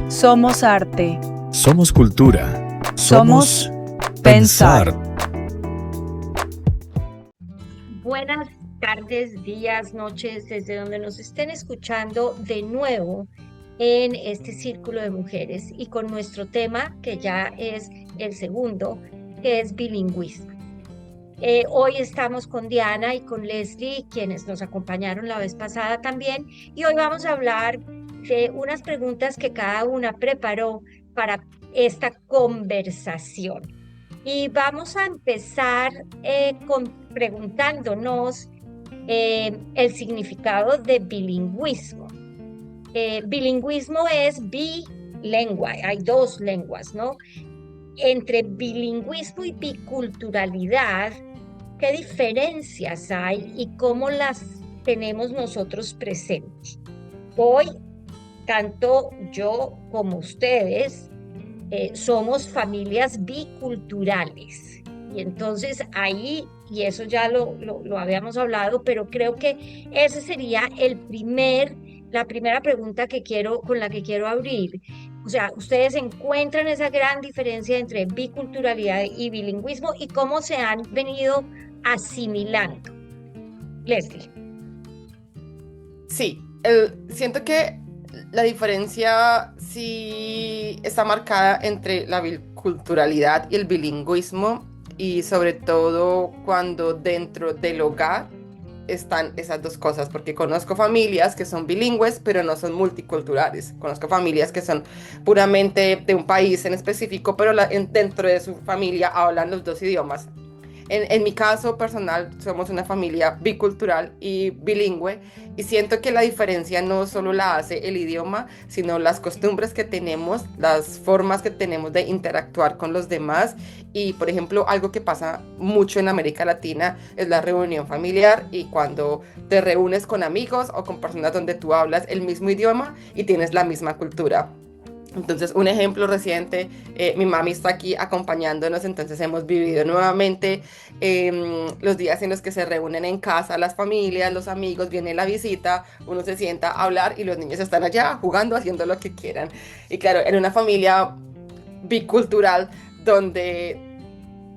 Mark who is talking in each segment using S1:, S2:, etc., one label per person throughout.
S1: Somos arte.
S2: Somos cultura.
S1: Somos
S2: pensar.
S3: Buenas tardes, días, noches, desde donde nos estén escuchando de nuevo en este círculo de mujeres y con nuestro tema, que ya es el segundo, que es bilingüismo. Hoy estamos con Diana y con Leslie, quienes nos acompañaron la vez pasada también, y hoy vamos a hablar de unas preguntas que cada una preparó para esta conversación. Y vamos a empezar preguntándonos el significado de bilingüismo. Bilingüismo es bilengua, hay dos lenguas, ¿no? Entre bilingüismo y biculturalidad, ¿qué diferencias hay y cómo las tenemos nosotros presentes? Hoy, tanto yo como ustedes, somos familias biculturales. Y entonces ahí, y eso ya lo habíamos hablado, pero creo que ese sería la primera pregunta con la que quiero abrir. O sea, ustedes encuentran esa gran diferencia entre biculturalidad y bilingüismo y cómo se han venido asimilando. Leslie.
S4: Sí, siento que la diferencia sí está marcada entre la biculturalidad y el bilingüismo, y sobre todo cuando dentro del hogar están esas dos cosas, porque conozco familias que son bilingües pero no son multiculturales. Conozco familias que son puramente de un país en específico, pero dentro de su familia hablan los dos idiomas. En mi caso personal, somos una familia bicultural y bilingüe, y siento que la diferencia no solo la hace el idioma, sino las costumbres que tenemos, las formas que tenemos de interactuar con los demás. Y, por ejemplo, algo que pasa mucho en América Latina es la reunión familiar, y cuando te reúnes con amigos o con personas donde tú hablas el mismo idioma y tienes la misma cultura. Entonces, un ejemplo reciente, mi mami está aquí acompañándonos, entonces hemos vivido nuevamente los días en los que se reúnen en casa las familias, los amigos, viene la visita, uno se sienta a hablar y los niños están allá jugando, haciendo lo que quieran. Y claro, en una familia bicultural donde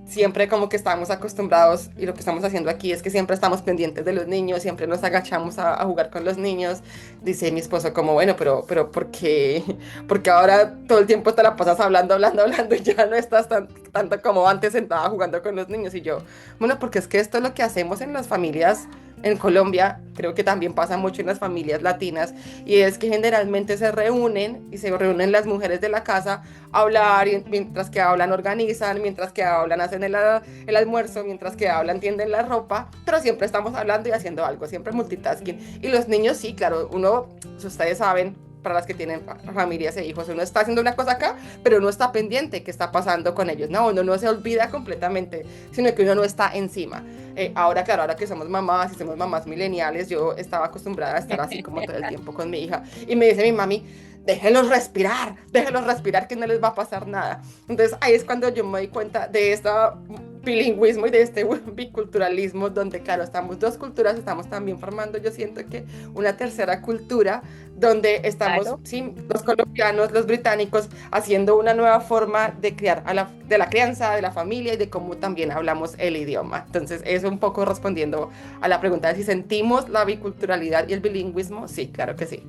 S4: siempre como que estamos acostumbrados, y lo que estamos haciendo aquí es que siempre estamos pendientes de los niños, siempre nos agachamos a jugar con los niños. Dice mi esposo como, bueno, pero ¿por qué? Porque ahora todo el tiempo te la pasas hablando y ya no estás tanto como antes sentada jugando con los niños. Y yo, bueno, porque es que esto es lo que hacemos en las familias en Colombia, creo que también pasa mucho en las familias latinas, y es que generalmente se reúnen las mujeres de la casa a hablar, y mientras que hablan organizan, mientras que hablan hacen el almuerzo, mientras que hablan tienden la ropa, pero siempre estamos hablando y haciendo algo, siempre multitasking. Y los niños sí, claro, uno, si ustedes saben, para las que tienen familias e hijos, uno está haciendo una cosa acá, pero uno está pendiente qué está pasando con ellos, no, uno no se olvida completamente, sino que uno no está encima. Ahora, claro, ahora que somos mamás y somos mamás mileniales, yo estaba acostumbrada a estar así como todo el tiempo con mi hija, y me dice mi mami, déjenlos respirar, que no les va a pasar nada. Entonces ahí es cuando yo me doy cuenta de este bilingüismo y de este biculturalismo, donde claro, estamos dos culturas, estamos también formando, yo siento que una tercera cultura, donde estamos,
S3: Claro.
S4: sí, los colombianos, los británicos, haciendo una nueva forma de criar, de la crianza, de la familia y de cómo también hablamos el idioma. Entonces, eso un poco respondiendo a la pregunta de si sentimos la biculturalidad y el bilingüismo. Sí, claro que sí.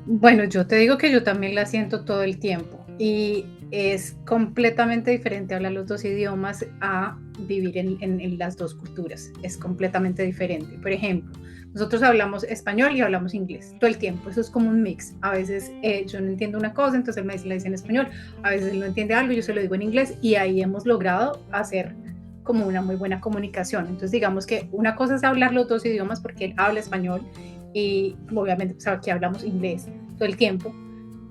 S5: Bueno, yo te digo que yo también la siento todo el tiempo, y es completamente diferente hablar los dos idiomas a vivir en las dos culturas. Es completamente diferente. Por ejemplo, nosotros hablamos español y hablamos inglés todo el tiempo. Eso es como un mix. A veces yo no entiendo una cosa, entonces él la dice en español. A veces él no entiende algo, yo se lo digo en inglés, y ahí hemos logrado hacer como una muy buena comunicación. Entonces digamos que una cosa es hablar los dos idiomas porque él habla español y obviamente pues, aquí hablamos inglés todo el tiempo,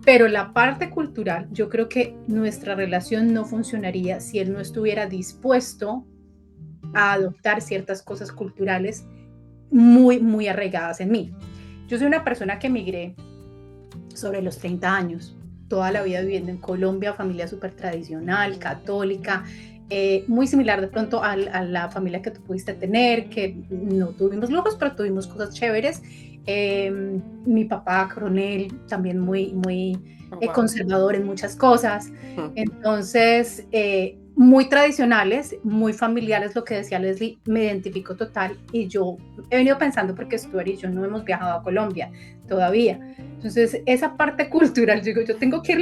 S5: pero la parte cultural, yo creo que nuestra relación no funcionaría si él no estuviera dispuesto a adoptar ciertas cosas culturales muy, muy arraigadas en mí. Yo soy una persona que emigré sobre los 30 años, toda la vida viviendo en Colombia, familia súper tradicional, católica, muy similar de pronto a la familia que tú pudiste tener, que no tuvimos lujos, pero tuvimos cosas chéveres. Mi papá, coronel, también muy
S4: Wow.
S5: conservador en muchas cosas.
S4: Ujú.
S5: Entonces, muy tradicionales, muy familiares, lo que decía Leslie, me identifico total. Y yo he venido pensando, porque Stuart y yo no hemos viajado a Colombia todavía. Entonces, esa parte cultural, digo, yo tengo que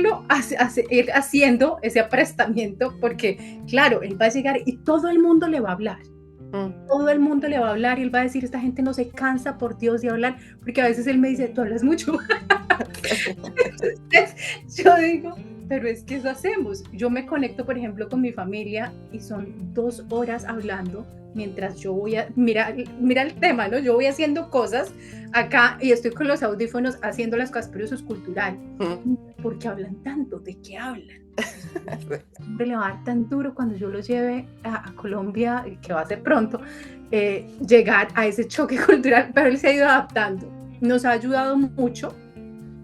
S5: ir haciendo ese aprestamiento, porque, claro, él va a llegar y todo el mundo le va a hablar. Todo el mundo le va a hablar y él va a decir, esta gente no se cansa, por Dios, de hablar, porque a veces él me dice, tú hablas mucho. Entonces, yo digo, pero es que eso hacemos. Yo me conecto, por ejemplo, con mi familia y son 2 horas hablando mientras yo voy a, mira el tema, ¿no? Yo voy haciendo cosas acá y estoy con los audífonos haciendo las cosas, pero eso es cultural. ¿Por qué hablan tanto? ¿De qué hablan? Siempre le va a dar tan duro cuando yo los lleve a Colombia, que va a ser pronto, llegar a ese choque cultural, pero él se ha ido adaptando. Nos ha ayudado mucho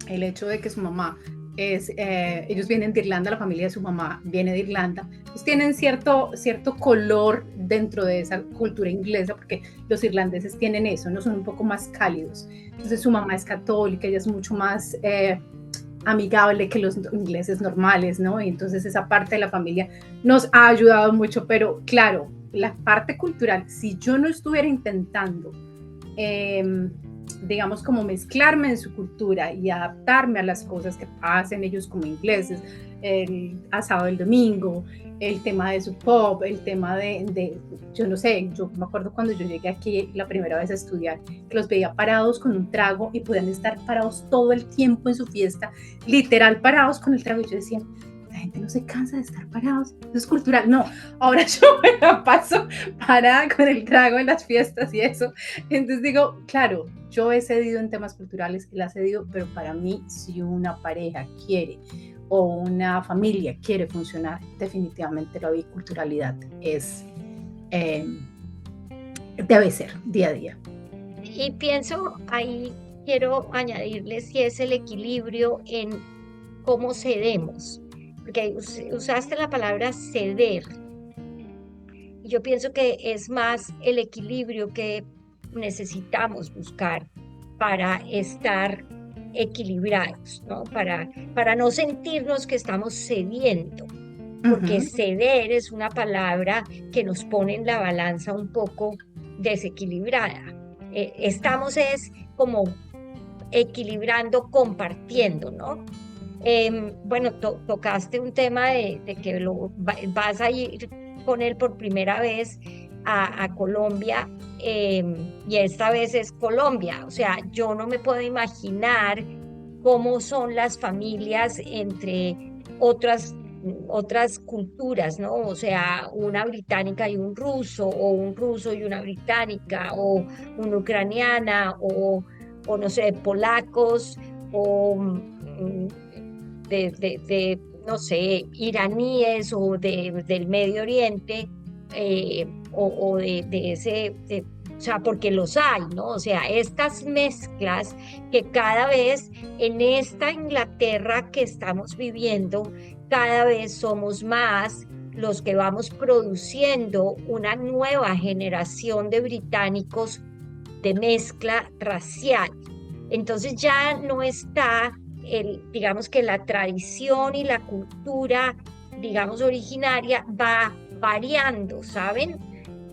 S5: el hecho de que su mamá ellos vienen de Irlanda, la familia de su mamá viene de Irlanda, pues tienen cierto color dentro de esa cultura inglesa, porque los irlandeses tienen eso, no son un poco más cálidos. Entonces su mamá es católica, ella es mucho más amigable que los ingleses normales, ¿no? Y entonces esa parte de la familia nos ha ayudado mucho, pero claro, la parte cultural, si yo no estuviera intentando digamos, como mezclarme en su cultura y adaptarme a las cosas que hacen ellos como ingleses, el asado del domingo, el tema de su pub, el tema de, yo no sé, yo me acuerdo cuando yo llegué aquí la primera vez a estudiar, que los veía parados con un trago y podían estar parados todo el tiempo en su fiesta, literal parados con el trago, y yo decía, la gente no se cansa de estar parados, eso es cultural. No, ahora yo me la paso parada con el trago en las fiestas y eso. Entonces digo, claro, yo he cedido en temas culturales, él ha cedido, pero para mí, si una pareja quiere o una familia quiere funcionar, definitivamente la biculturalidad es, debe ser día a día.
S3: Y pienso, ahí quiero añadirles si es el equilibrio en cómo cedemos, porque usaste la palabra ceder. Y yo pienso que es más el equilibrio que necesitamos buscar para estar equilibrados, ¿no? Para no sentirnos que estamos cediendo, porque ceder es una palabra que nos pone en la balanza un poco desequilibrada. Estamos es como equilibrando, compartiendo, ¿no? Bueno, tocaste un tema de que vas a ir con él por primera vez a Colombia, y esta vez es Colombia. O sea, yo no me puedo imaginar cómo son las familias entre otras culturas, ¿no? O sea, una británica y un ruso, o un ruso y una británica, o una ucraniana, o no sé, polacos, o no sé, iraníes o del Medio Oriente, o de ese, o sea, porque los hay, ¿no? O sea, estas mezclas que cada vez en esta Inglaterra que estamos viviendo, cada vez somos más los que vamos produciendo una nueva generación de británicos de mezcla racial. Entonces ya no está digamos que la tradición y la cultura, digamos, originaria va variando, ¿saben?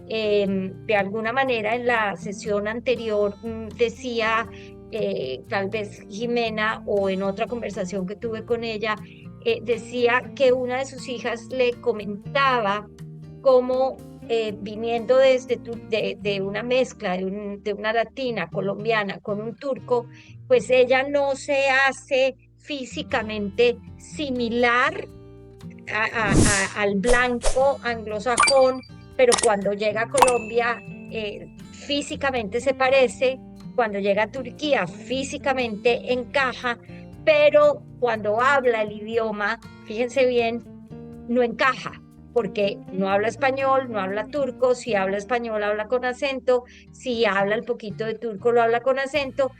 S3: De alguna manera en la sesión anterior decía, tal vez Jimena, o en otra conversación que tuve con ella, decía que una de sus hijas le comentaba cómo viniendo de una mezcla de una latina colombiana con un turco, pues ella no se hace físicamente similar al blanco anglosajón, pero cuando llega a Colombia físicamente se parece, cuando llega a Turquía físicamente encaja, pero cuando habla el idioma, fíjense bien, no encaja, porque no habla español, no habla turco. Si habla español habla con acento, si habla el poquito de turco lo habla con acento,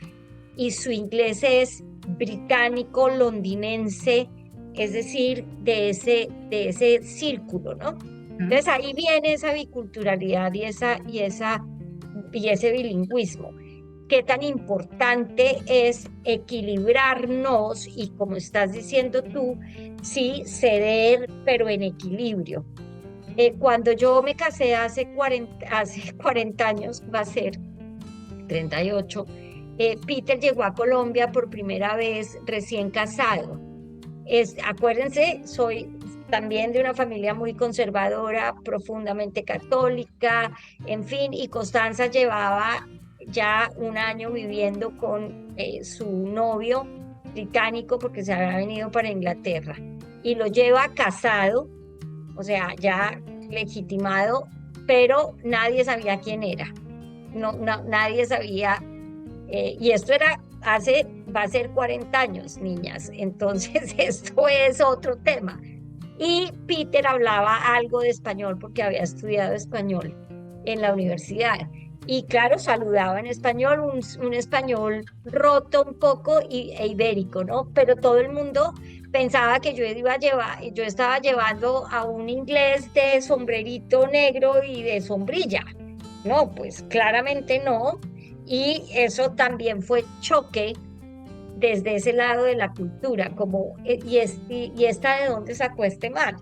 S3: y su inglés es británico, londinense, es decir, de ese círculo, ¿no? Entonces ahí viene esa biculturalidad y ese bilingüismo. qué tan importante es equilibrarnos y, como estás diciendo tú, sí, ceder, pero en equilibrio. Cuando yo me casé hace 40 años, va a ser 38, Peter llegó a Colombia por primera vez recién casado. Acuérdense, soy también de una familia muy conservadora, profundamente católica, en fin, y Constanza llevaba ya un año viviendo con su novio británico porque se había venido para Inglaterra y lo lleva casado, o sea, ya legitimado, pero nadie sabía quién era. Nadie sabía, y esto va a ser 40 años, niñas, entonces esto es otro tema. Y Peter hablaba algo de español porque había estudiado español en la universidad. Y claro, saludaba en español, un español roto un poco e ibérico, ¿no? Pero todo el mundo pensaba que yo estaba llevando a un inglés de sombrerito negro y de sombrilla. No, pues claramente no. Y eso también fue choque desde ese lado de la cultura, como, y esta de dónde sacó este man,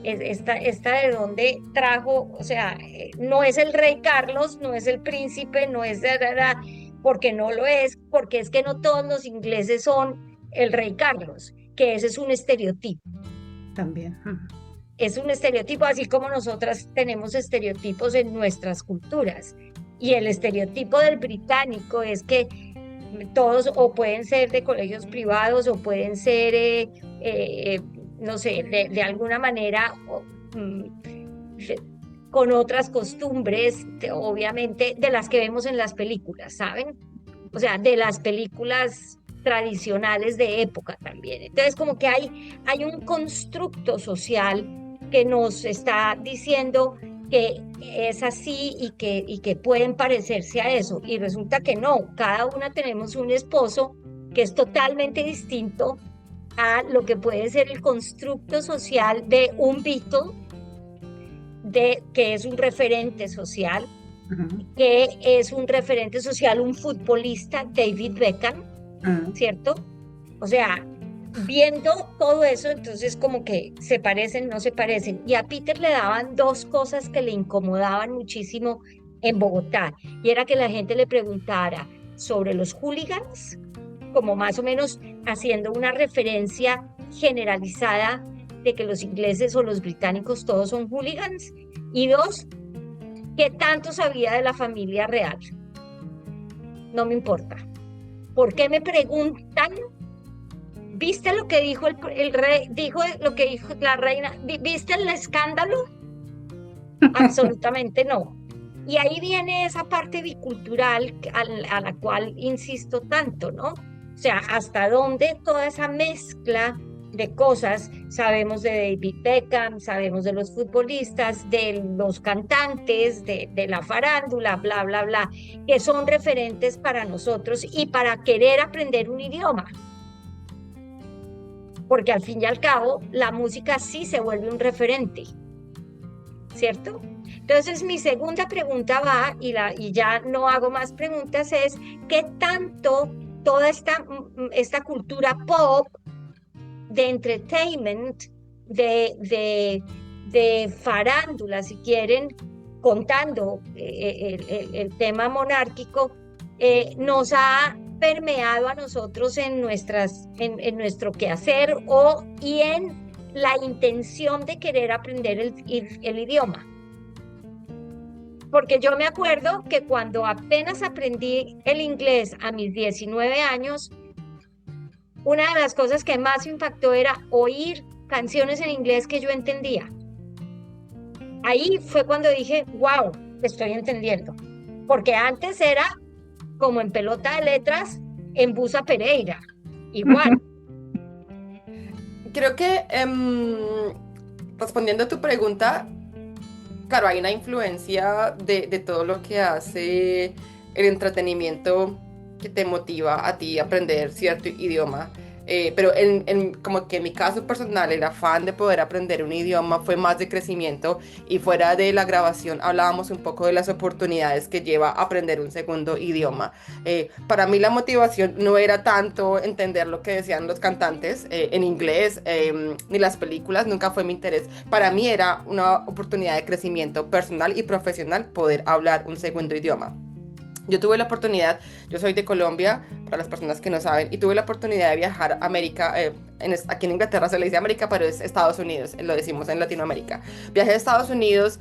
S3: esta de dónde trajo, o sea, no es el rey Carlos, no es el príncipe, no es, porque no lo es, porque es que no todos los ingleses son el rey Carlos, que ese es un estereotipo.
S5: También.
S3: Es un estereotipo, así como nosotras tenemos estereotipos en nuestras culturas. Y el estereotipo del británico es que todos o pueden ser de colegios privados o pueden ser, no sé, de alguna manera con otras costumbres, obviamente, de las que vemos en las películas, ¿saben? O sea, de las películas tradicionales de época también. Entonces, como que hay un constructo social que nos está diciendo que es así y que pueden parecerse a eso. Y resulta que no, cada una tenemos un esposo que es totalmente distinto a lo que puede ser el constructo social de un Beatle, que es un referente social, que es un referente social, un futbolista, David Beckham, ¿cierto? O sea, viendo todo eso, entonces como que se parecen, no se parecen. Y a Peter le daban dos cosas que le incomodaban muchísimo en Bogotá, y era que la gente le preguntara sobre los hooligans, como más o menos haciendo una referencia generalizada de que los ingleses o los británicos todos son hooligans, y dos, ¿qué tanto sabía de la familia real? No me importa. ¿Por qué me preguntan? ¿Viste lo que dijo el rey? ¿Dijo lo que dijo la reina? ¿Viste el escándalo? Absolutamente no. Y ahí viene esa parte bicultural a la cual insisto tanto, ¿no? O sea, hasta dónde toda esa mezcla de cosas, sabemos de David Beckham, sabemos de los futbolistas, de los cantantes, de la farándula, bla, bla, bla, que son referentes para nosotros y para querer aprender un idioma. Porque al fin y al cabo, la música sí se vuelve un referente, ¿cierto? Entonces, mi segunda pregunta va, y ya no hago más preguntas, es ¿qué tanto toda esta cultura pop, de entertainment, de farándula, si quieren, contando el tema monárquico, nos ha permeado a nosotros en nuestro quehacer y en la intención de querer aprender el idioma? Porque yo me acuerdo que cuando apenas aprendí el inglés a mis 19 años, una de las cosas que más me impactó era oír canciones en inglés que yo entendía. Ahí fue cuando dije, wow, estoy entendiendo. Porque antes era como en pelota de letras, en Busa Pereira, igual.
S4: Creo que respondiendo a tu pregunta, claro, hay una influencia de todo lo que hace el entretenimiento que te motiva a ti a aprender cierto idioma. pero como que en mi caso personal, el afán de poder aprender un idioma fue más de crecimiento, y fuera de la grabación hablábamos un poco de las oportunidades que lleva aprender un segundo idioma. Para mí la motivación no era tanto entender lo que decían los cantantes en inglés, ni las películas, nunca fue mi interés. Para mí era una oportunidad de crecimiento personal y profesional poder hablar un segundo idioma. Yo tuve la oportunidad, yo soy de Colombia, para las personas que no saben, y tuve la oportunidad de viajar a América, aquí en Inglaterra se le dice América, pero es Estados Unidos, lo decimos en Latinoamérica. Viajé a Estados Unidos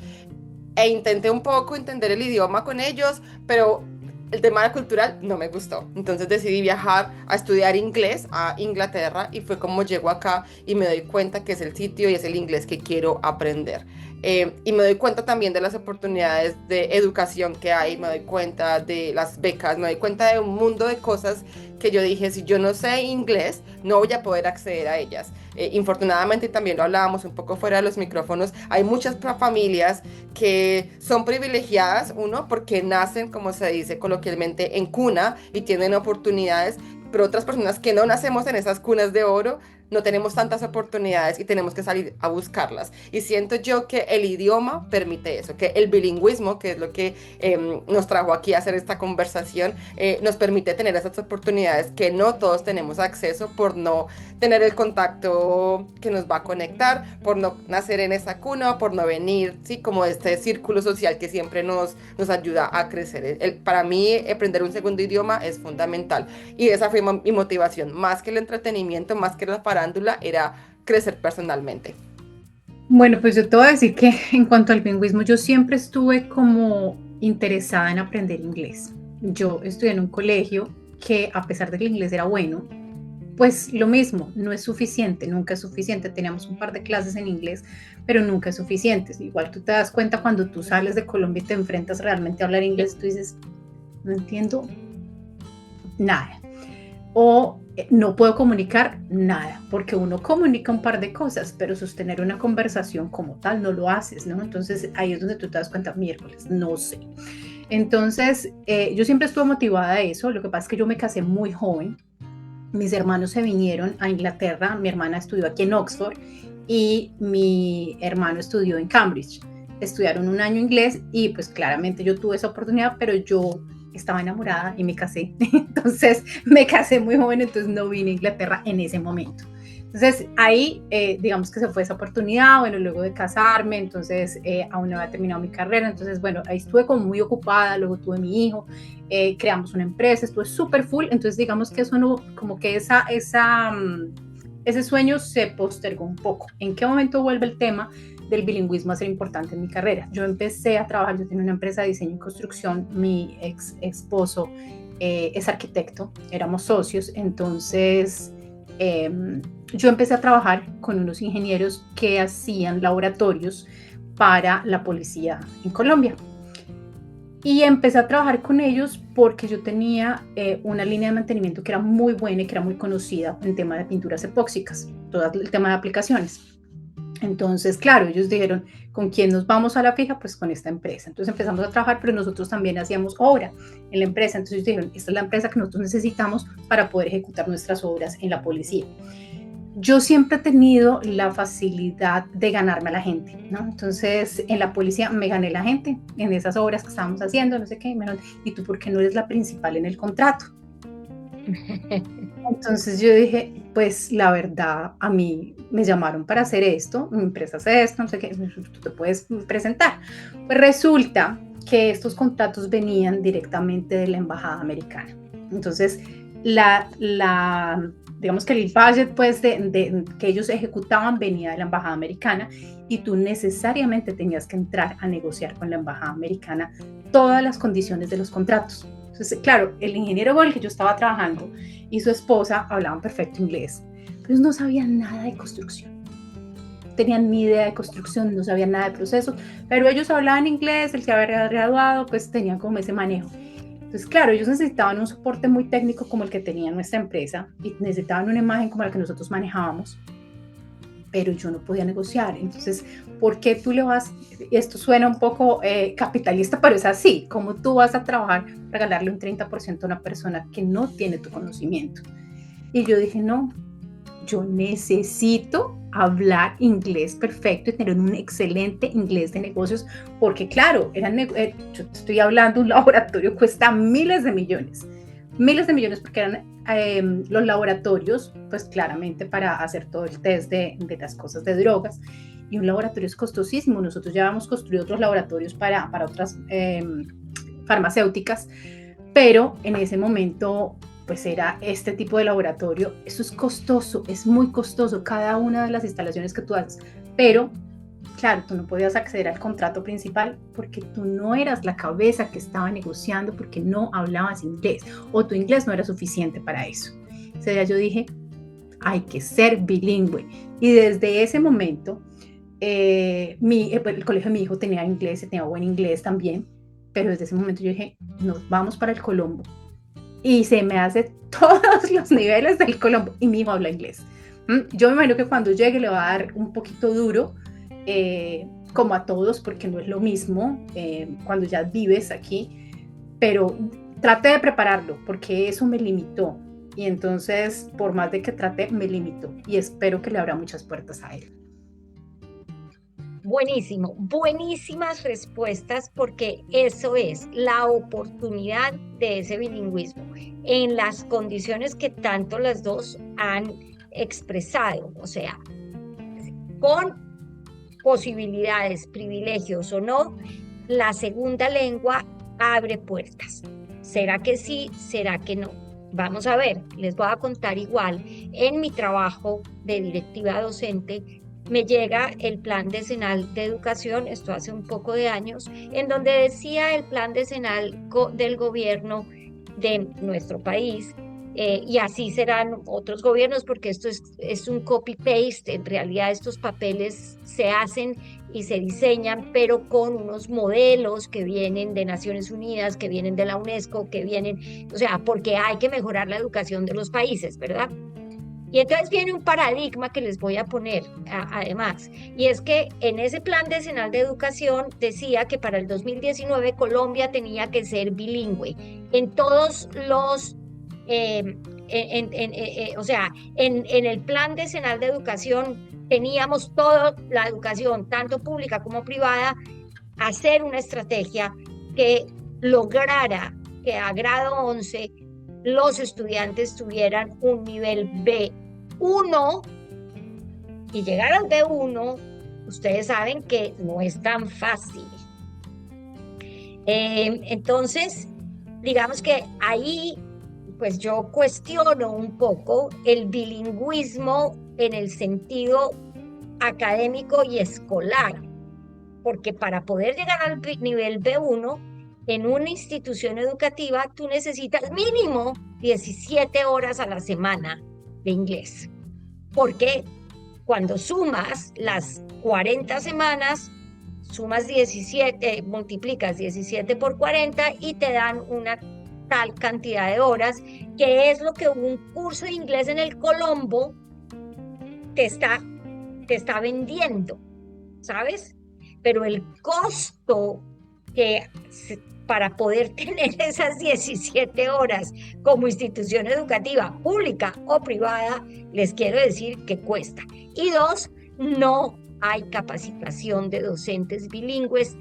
S4: e intenté un poco entender el idioma con ellos, pero el tema cultural no me gustó. Entonces decidí viajar a estudiar inglés a Inglaterra, y fue como llego acá y me doy cuenta que es el sitio y es el inglés que quiero aprender. Y me doy cuenta también de las oportunidades de educación que hay, me doy cuenta de las becas, me doy cuenta de un mundo de cosas que yo dije, si yo no sé inglés, no voy a poder acceder a ellas. Infortunadamente, también lo hablábamos un poco fuera de los micrófonos, hay muchas familias que son privilegiadas, uno, porque nacen, como se dice coloquialmente, en cuna y tienen oportunidades, pero otras personas que no nacemos en esas cunas de oro, no tenemos tantas oportunidades y tenemos que salir a buscarlas. Y siento yo que el idioma permite eso, que el bilingüismo, que es lo que nos trajo aquí a hacer esta conversación, nos permite tener esas oportunidades que no todos tenemos acceso por no tener el contacto que nos va a conectar, por no nacer en esa cuna, por no venir, ¿sí? Como este círculo social que siempre nos ayuda a crecer. Para mí, aprender un segundo idioma es fundamental. Y esa fue mi motivación, más que el entretenimiento, más que la farándula, era crecer personalmente.
S5: Bueno, pues yo te voy a decir que en cuanto al bilingüismo, yo siempre estuve como interesada en aprender inglés. Yo estudié en un colegio que, a pesar de que el inglés era bueno, pues lo mismo, no es suficiente, nunca es suficiente. Teníamos un par de clases en inglés, pero nunca es suficiente. Igual tú te das cuenta cuando tú sales de Colombia y te enfrentas realmente a hablar inglés, tú dices, no entiendo nada. O no puedo comunicar nada, porque uno comunica un par de cosas, pero sostener una conversación como tal no lo haces, ¿no? Entonces ahí es donde tú te das cuenta, miércoles, no sé. Entonces yo siempre estuve motivada a eso. Lo que pasa es que yo me casé muy joven. Mis hermanos se vinieron a Inglaterra, mi hermana estudió aquí en Oxford y mi hermano estudió en Cambridge. Estudiaron un año inglés y pues claramente yo tuve esa oportunidad, pero yo estaba enamorada y me casé. Entonces me casé muy joven, entonces no vine a Inglaterra en ese momento. Entonces ahí digamos que se fue esa oportunidad. Bueno, luego de casarme, entonces aún no había terminado mi carrera, entonces bueno, ahí estuve como muy ocupada. Luego tuve mi hijo, creamos una empresa, estuve súper full. Entonces digamos que eso no, como que ese sueño se postergó un poco. ¿En qué momento vuelve el tema del bilingüismo a ser importante en mi carrera? Yo empecé a trabajar, yo tenía una empresa de diseño y construcción, mi ex esposo es arquitecto, éramos socios, entonces yo empecé a trabajar con unos ingenieros que hacían laboratorios para la policía en Colombia. Y empecé a trabajar con ellos porque yo tenía una línea de mantenimiento que era muy buena y que era muy conocida en tema de pinturas epóxicas, todo el tema de aplicaciones. Entonces, claro, ellos dijeron, ¿con quién nos vamos a la fija? Pues con esta empresa. Entonces empezamos a trabajar, pero nosotros también hacíamos obra en la empresa. Entonces ellos dijeron, esta es la empresa que nosotros necesitamos para poder ejecutar nuestras obras en la policía. Yo siempre he tenido la facilidad de ganarme a la gente, ¿no? Entonces, en la policía me gané la gente, en esas obras que estábamos haciendo, no sé qué, ¿y tú por qué no eres la principal en el contrato? Entonces yo dije, pues la verdad, a mí me llamaron para hacer esto, mi empresa hace esto, no sé qué, tú te puedes presentar. Pues resulta que estos contratos venían directamente de la embajada americana. Entonces, digamos que el budget pues, que ellos ejecutaban venía de la embajada americana, y tú necesariamente tenías que entrar a negociar con la embajada americana todas las condiciones de los contratos. Entonces, claro, el ingeniero con el que yo estaba trabajando y su esposa hablaban perfecto inglés, pero ellos no sabían nada de construcción. No tenían ni idea de construcción, no sabían nada de procesos, pero ellos hablaban inglés, el que había graduado, pues tenían como ese manejo. Entonces, claro, ellos necesitaban un soporte muy técnico como el que tenía nuestra empresa y necesitaban una imagen como la que nosotros manejábamos, pero yo no podía negociar. Entonces, ¿por qué tú le vas? Esto suena un poco capitalista, pero es así. ¿Cómo tú vas a trabajar para regalarle un 30% a una persona que no tiene tu conocimiento? Y yo dije, no, yo necesito hablar inglés perfecto y tener un excelente inglés de negocios, porque claro, yo estoy hablando, un laboratorio cuesta miles de millones, porque eran los laboratorios, pues claramente para hacer todo el test de las cosas de drogas, y un laboratorio es costosísimo. Nosotros ya hemos construido otros laboratorios para otras farmacéuticas, pero en ese momento pues era este tipo de laboratorio. Eso es costoso, es muy costoso cada una de las instalaciones que tú haces, pero claro, tú no podías acceder al contrato principal porque tú no eras la cabeza que estaba negociando, porque no hablabas inglés o tu inglés no era suficiente para eso. O sea, yo dije, hay que ser bilingüe, y desde ese momento el colegio de mi hijo tenía inglés, tenía buen inglés también, pero desde ese momento yo dije, nos vamos para el Colombo, y se me hace todos los niveles del Colombo, y mi hijo habla inglés. Yo me imagino que cuando llegue le va a dar un poquito duro, como a todos, porque no es lo mismo cuando ya vives aquí, pero traté de prepararlo, porque eso me limitó, y entonces por más de que trate, me limitó, y espero que le abra muchas puertas a él.
S3: Buenísimo, buenísimas respuestas, porque eso es la oportunidad de ese bilingüismo en las condiciones que tanto las dos han expresado, o sea, con posibilidades, privilegios o no, la segunda lengua abre puertas. ¿Será que sí? ¿Será que no? Vamos a ver, les voy a contar igual. En mi trabajo de directiva docente, me llega el Plan Decenal de Educación, esto hace un poco de años, en donde decía el Plan Decenal del gobierno de nuestro país, y así serán otros gobiernos, porque esto es un copy-paste. En realidad estos papeles se hacen y se diseñan, pero con unos modelos que vienen de Naciones Unidas, que vienen de la UNESCO, que vienen, o sea, porque hay que mejorar la educación de los países, ¿verdad? Y entonces viene un paradigma que les voy a poner además, y es que en ese Plan Decenal de Educación decía que para el 2019 Colombia tenía que ser bilingüe en todos los, o sea, en el Plan Decenal de Educación teníamos toda la educación, tanto pública como privada, hacer una estrategia que lograra que a grado 11 los estudiantes tuvieran un nivel B1, y llegar al B1, ustedes saben que no es tan fácil. Entonces, digamos que ahí, pues yo cuestiono un poco el bilingüismo en el sentido académico y escolar, porque para poder llegar al nivel B1, en una institución educativa, tú necesitas mínimo 17 horas a la semana de inglés. Porque cuando sumas las 40 semanas, sumas 17, multiplicas 17 por 40 y te dan una tal cantidad de horas, que es lo que un curso de inglés en el Colombo te está vendiendo, ¿sabes? Pero el costo para poder tener esas 17 horas como institución educativa pública o privada, les quiero decir que cuesta. Y dos, no hay capacitación de docentes bilingües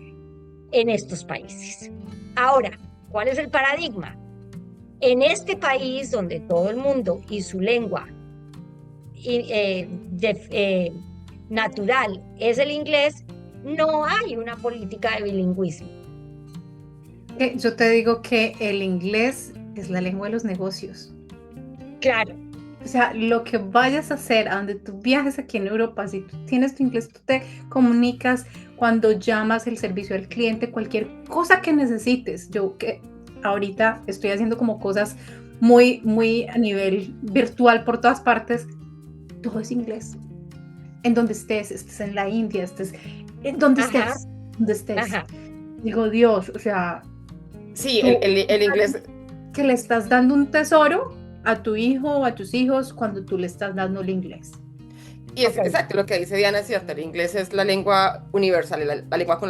S3: en estos países. Ahora, ¿cuál es el paradigma? En este país donde todo el mundo y su lengua natural es el inglés, no hay una política de bilingüismo.
S5: Yo te digo que el inglés es la lengua de los negocios.
S3: Claro.
S5: O sea, lo que vayas a hacer, a donde tú viajes aquí en Europa, si tú tienes tu inglés, tú te comunicas cuando llamas el servicio al cliente, cualquier cosa que necesites. Yo que ahorita estoy haciendo como cosas muy, muy a nivel virtual por todas partes, todo es inglés. En donde estés en la India, estés en donde estés.
S3: Ajá.
S5: Digo, Dios, o sea...
S4: Sí, el inglés...
S5: Que le estás dando un tesoro a tu hijo o a tus hijos cuando tú le estás dando el inglés.
S4: Y es exacto lo que dice Diana, es cierto, el inglés es la lengua universal, la lengua con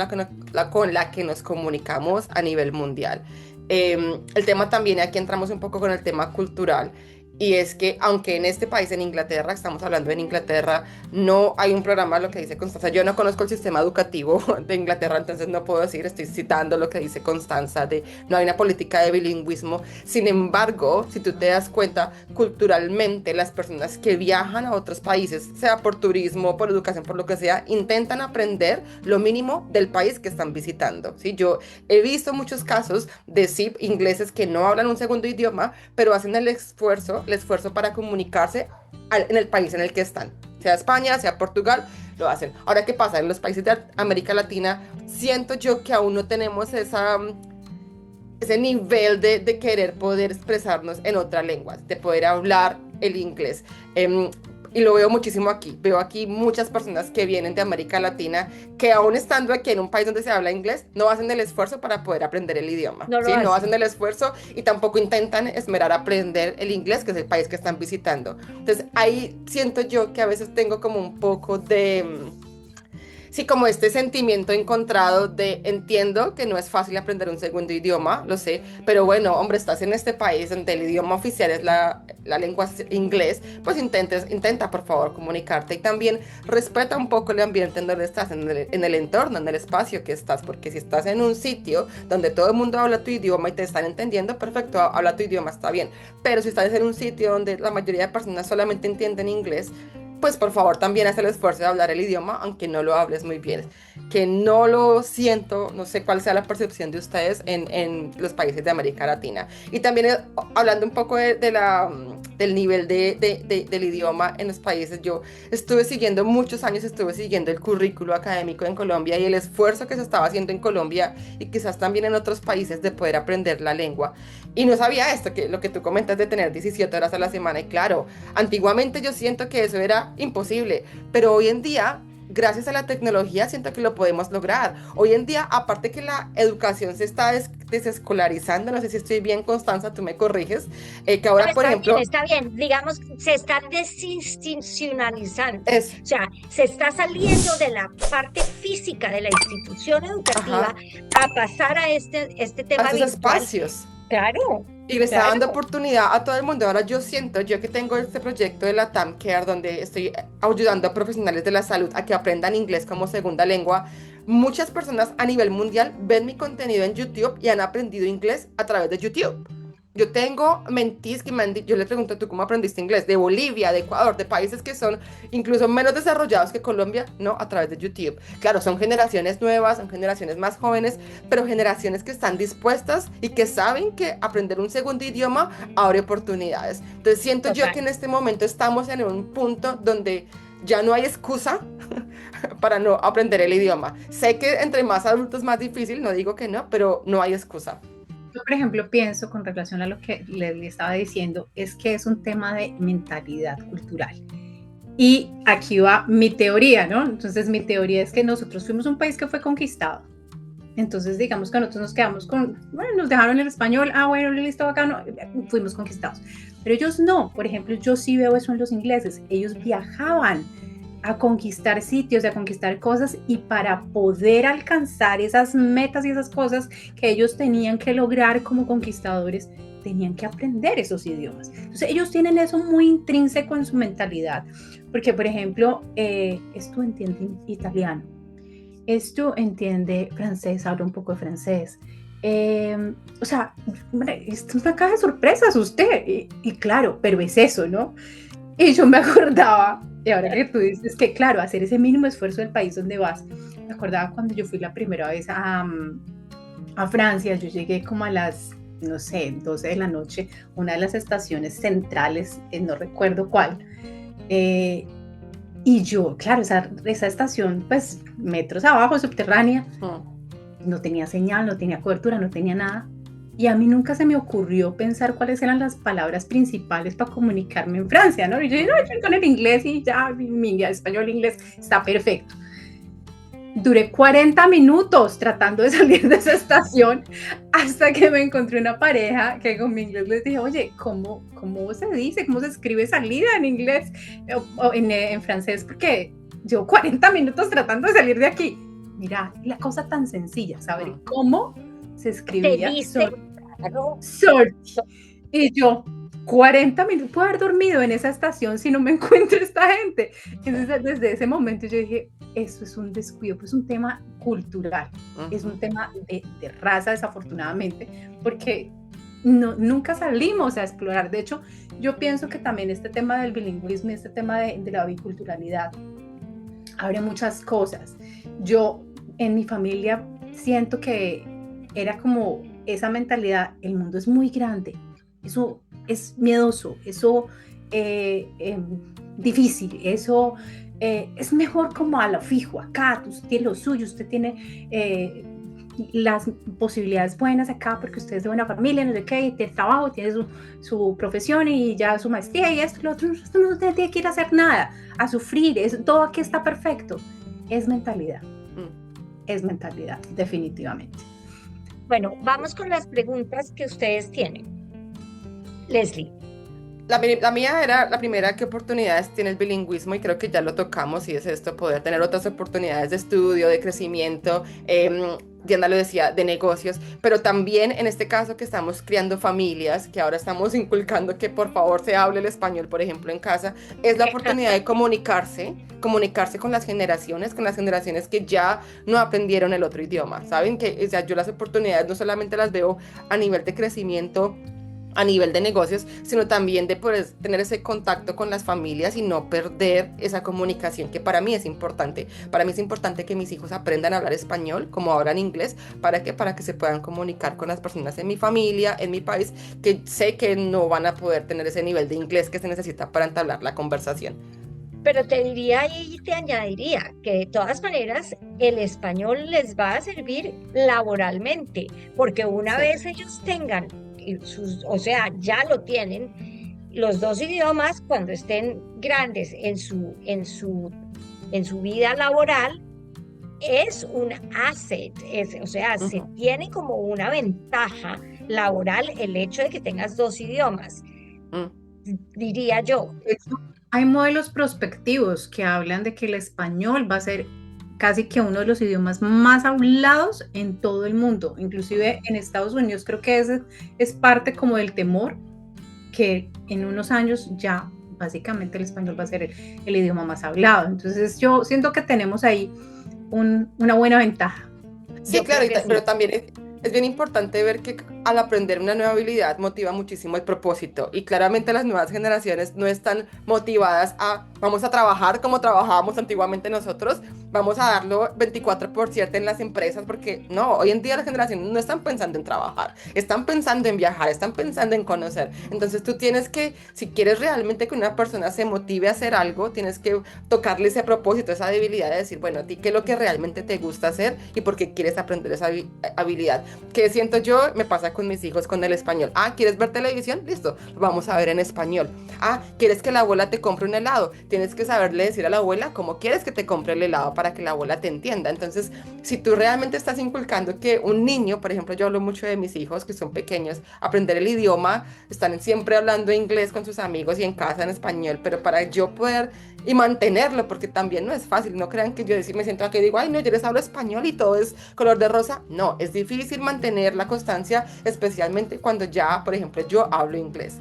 S4: la que nos comunicamos a nivel mundial. El tema también, aquí entramos un poco con el tema cultural, Y es que aunque en este país, en Inglaterra, estamos hablando en Inglaterra, no hay un programa, lo que dice Constanza. Yo no conozco el sistema educativo de Inglaterra, entonces no puedo decir, estoy citando lo que dice Constanza, de no hay una política de bilingüismo. Sin embargo, si tú te das cuenta, culturalmente las personas que viajan a otros países, sea por turismo, por educación, por lo que sea, intentan aprender lo mínimo del país que están visitando, ¿sí? Yo he visto muchos casos de sí, ingleses que no hablan un segundo idioma, pero hacen el esfuerzo para comunicarse en el país en el que están, sea España, sea Portugal, lo hacen. Ahora, ¿qué pasa? En los países de América Latina, siento yo que aún no tenemos ese nivel de querer poder expresarnos en otra lengua, de poder hablar el inglés. Y lo veo muchísimo aquí. Veo aquí muchas personas que vienen de América Latina que aún estando aquí en un país donde se habla inglés, no hacen el esfuerzo para poder aprender el idioma. ¿Sí? No hacen el esfuerzo y tampoco intentan esmerar a aprender el inglés, que es el país que están visitando. Entonces ahí siento yo que a veces tengo como un poco de... Sí, como este sentimiento encontrado de entiendo que no es fácil aprender un segundo idioma, lo sé, pero bueno, hombre, estás en este país donde el idioma oficial es la lengua inglés, pues intenta por favor comunicarte y también respeta un poco el ambiente en donde estás, en el entorno, en el espacio que estás, porque si estás en un sitio donde todo el mundo habla tu idioma y te están entendiendo, perfecto, habla tu idioma, está bien, pero si estás en un sitio donde la mayoría de personas solamente entienden inglés, pues por favor también haz el esfuerzo de hablar el idioma, aunque no lo hables muy bien. Que no lo siento, no sé cuál sea la percepción de ustedes en los países de América Latina. Y también hablando un poco del nivel del idioma en los países, yo estuve siguiendo muchos años, estuve siguiendo el currículo académico en Colombia y el esfuerzo que se estaba haciendo en Colombia y quizás también en otros países de poder aprender la lengua. Y no sabía esto, que lo que tú comentas de tener 17 horas a la semana. Y claro, antiguamente yo siento que eso era imposible, pero hoy en día, gracias a la tecnología, siento que lo podemos lograr. Hoy en día, aparte que la educación se está desescolarizando, no sé si estoy bien, Constanza, tú me corriges, que ahora,
S3: No,
S4: por ejemplo...
S3: Está bien, digamos, se está desinstitucionalizando.
S4: Es,
S3: O sea, se está saliendo de la parte física de la institución educativa a pasar a este tema
S4: a esos
S3: virtual.
S4: espacios.
S3: Claro.
S4: Y le está
S3: Claro.
S4: dando oportunidad a todo el mundo. Ahora yo que tengo este proyecto de la TAM Care, donde estoy ayudando a profesionales de la salud a que aprendan inglés como segunda lengua, muchas personas a nivel mundial ven mi contenido en YouTube y han aprendido inglés a través de YouTube. Yo tengo mentees que yo les pregunto, ¿tú cómo aprendiste inglés? De Bolivia, de Ecuador, de países que son incluso menos desarrollados que Colombia, no, a través de YouTube. Claro, son generaciones nuevas, son generaciones más jóvenes, pero generaciones que están dispuestas y que saben que aprender un segundo idioma abre oportunidades. Entonces siento yo que en este momento estamos en un punto donde ya no hay excusa para no aprender el idioma. Sé que entre más adultos más difícil, no digo que no, pero no hay excusa.
S5: Yo, por ejemplo, pienso con relación a lo que le estaba diciendo, es que es un tema de mentalidad cultural. Y aquí va mi teoría, ¿no? Entonces, mi teoría es que nosotros fuimos un país que fue conquistado. Entonces, digamos que nosotros nos quedamos bueno, nos dejaron el español, bueno, listo, acá no, fuimos conquistados. Pero ellos no. Por ejemplo, yo sí veo eso en los ingleses. Ellos viajaban a conquistar sitios, a conquistar cosas, y para poder alcanzar esas metas y esas cosas que ellos tenían que lograr como conquistadores, tenían que aprender esos idiomas. Entonces ellos tienen eso muy intrínseco en su mentalidad, porque por ejemplo, esto entiende italiano, esto entiende francés, habla un poco de francés, o sea, esto es una caja de sorpresas usted, y claro, pero es eso, ¿no? Y yo me acordaba, y ahora que tú dices que, claro, hacer ese mínimo esfuerzo del país donde vas, me acordaba cuando yo fui la primera vez a Francia. Yo llegué como a las, no sé, 12 de la noche, una de las estaciones centrales, no recuerdo cuál, y yo, claro, esa estación, pues, metros abajo, subterránea, no tenía señal, no tenía cobertura, no tenía nada. Y a mí nunca se me ocurrió pensar cuáles eran las palabras principales para comunicarme en Francia, ¿no? Y yo, no, yo con el inglés y ya, mi español, inglés, está perfecto. Duré 40 minutos tratando de salir de esa estación hasta que me encontré una pareja que con mi inglés les dije, oye, ¿cómo se dice? ¿Cómo se escribe salida en inglés o en francés? Porque yo 40 minutos tratando de salir de aquí. Mira, la cosa tan sencilla, saber cómo se escribía.
S3: Te dice, claro.
S5: Sortie. Y yo, 40 minutos, puedo haber dormido en esa estación si no me encuentro esta gente. Entonces, desde ese momento yo dije, eso es un descuido, pues es un tema cultural, es un tema de raza, desafortunadamente, porque nunca salimos a explorar. De hecho, yo pienso que también este tema del bilingüismo y este tema de la biculturalidad abre muchas cosas. Yo en mi familia siento que era como esa mentalidad, el mundo es muy grande, eso es miedoso, eso difícil, eso es mejor como a lo fijo, acá, usted tiene lo suyo, usted tiene las posibilidades buenas acá porque usted es de buena familia, no sé qué, tiene trabajo, tiene su profesión y ya su maestría y esto, lo otro, usted no tiene que ir a hacer nada, a sufrir, todo aquí está perfecto. Es mentalidad, definitivamente.
S3: Bueno, vamos con las preguntas que ustedes tienen. Leslie.
S4: La mía era la primera, ¿qué oportunidades tiene el bilingüismo? Y creo que ya lo tocamos y es esto, poder tener otras oportunidades de estudio, de crecimiento, Diana lo decía, de negocios, pero también en este caso que estamos criando familias, que ahora estamos inculcando que por favor se hable el español, por ejemplo, en casa, es la oportunidad de comunicarse con las generaciones que ya no aprendieron el otro idioma, ¿saben? Que, o sea, yo las oportunidades no solamente las veo a nivel de crecimiento, a nivel de negocios, sino también de poder tener ese contacto con las familias y no perder esa comunicación que para mí es importante. Para mí es importante que mis hijos aprendan a hablar español como hablan inglés. ¿Para qué? Para que se puedan comunicar con las personas en mi familia, en mi país, que sé que no van a poder tener ese nivel de inglés que se necesita para entablar la conversación.
S3: Pero te diría y te añadiría que de todas maneras el español les va a servir laboralmente, porque una vez ellos tengan o sea, ya lo tienen, los dos idiomas cuando estén grandes en su vida laboral, es un asset, o sea, se tiene como una ventaja laboral el hecho de que tengas dos idiomas, diría yo.
S5: Hay modelos prospectivos que hablan de que el español va a ser casi que uno de los idiomas más hablados en todo el mundo, inclusive en Estados Unidos. Creo que es parte como del temor que en unos años ya básicamente el español va a ser el idioma más hablado. Entonces yo siento que tenemos ahí una buena ventaja.
S4: Sí, claro, pero también es bien importante ver que al aprender una nueva habilidad motiva muchísimo el propósito, y claramente las nuevas generaciones no están motivadas a vamos a trabajar como trabajábamos antiguamente nosotros, vamos a darlo 24/7 en las empresas, porque no, hoy en día las generaciones no están pensando en trabajar, están pensando en viajar, están pensando en conocer. Entonces tú tienes que, si quieres realmente que una persona se motive a hacer algo, tienes que tocarle ese propósito, esa debilidad de decir, bueno, a ti qué es lo que realmente te gusta hacer y por qué quieres aprender esa habilidad. Que siento yo, me pasa con mis hijos con el español. ¿Quieres ver televisión? Listo, lo vamos a ver en español. ¿Quieres que la abuela te compre un helado? Tienes que saberle decir a la abuela cómo quieres que te compre el helado para que la abuela te entienda. Entonces, si tú realmente estás inculcando que un niño, por ejemplo, yo hablo mucho de mis hijos que son pequeños, aprender el idioma, están siempre hablando inglés con sus amigos y en casa en español, pero para yo poder y mantenerlo, porque también no es fácil, no crean que yo me siento aquí y digo, ay no, yo les hablo español y todo es color de rosa. No, es difícil mantener la constancia, especialmente cuando ya, por ejemplo, yo hablo inglés,